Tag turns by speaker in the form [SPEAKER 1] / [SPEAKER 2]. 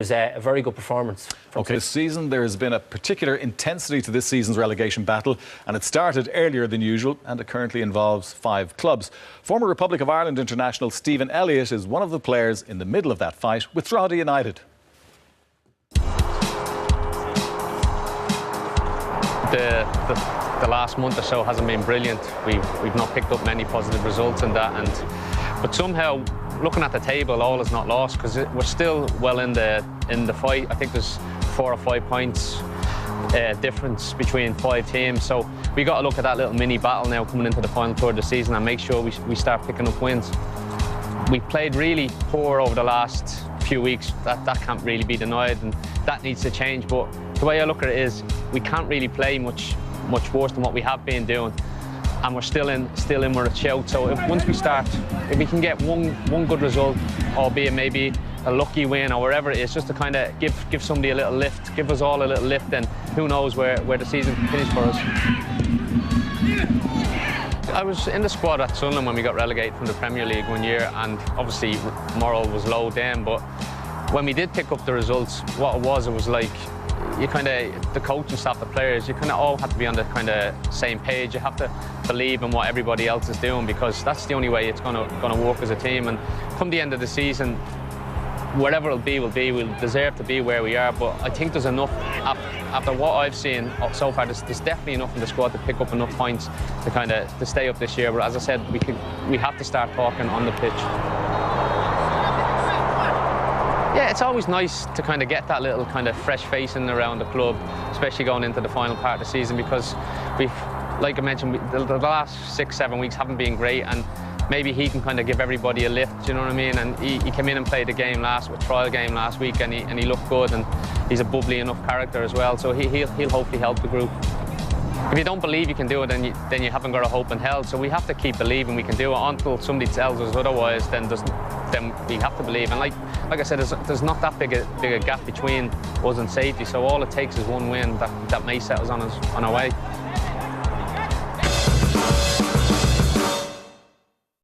[SPEAKER 1] was a very good performance.
[SPEAKER 2] OK, this season there has been a particular intensity to this season's relegation battle, and it started earlier than usual, and it currently involves 5 clubs. Former Republic of Ireland international Stephen Elliott is one of the players in the middle of that fight with Drogheda United.
[SPEAKER 3] The last month or so hasn't been brilliant. We've not picked up many positive results in that, but somehow, looking at the table, all is not lost because we're still well in the fight. I think there's 4 or 5 points difference between 5 teams. So we got to look at that little mini battle now coming into the final third of the season and make sure we start picking up wins. We played really poor over the last few weeks. That can't really be denied, and that needs to change. But the way I look at it is we can't really play much worse than what we have been doing. And we're still in with a shout. So if we can get one good result, albeit maybe a lucky win or wherever it is, just to kind of give somebody a little lift, give us all a little lift, then who knows where the season can finish for us. I was in the squad at Sunderland when we got relegated from the Premier League one year, and obviously morale was low then, but when we did pick up the results, what it was like the coaching staff, the players, you kind of all have to be on the kind of same page. You have to believe in what everybody else is doing, because that's the only way it's going to work as a team. And come the end of the season, wherever it'll be, we'll deserve to be where we are. But I think there's enough, after what I've seen so far, there's definitely enough in the squad to pick up enough points to stay up this year. But as I said, we have to start talking on the pitch. Yeah, it's always nice to kind of get that little kind of fresh face in around the club, especially going into the final part of the season, because like I mentioned, the last 6-7 weeks haven't been great, and maybe he can kind of give everybody a lift, you know what I mean? And he came in and played a trial game last week, and he looked good, and he's a bubbly enough character as well, so he'll hopefully help the group. If you don't believe you can do it, then you haven't got a hope in hell. So we have to keep believing we can do it until somebody tells us otherwise. Then we have to believe. And like I said, there's not that big a gap between us and safety. So all it takes is one win that may set us on our way.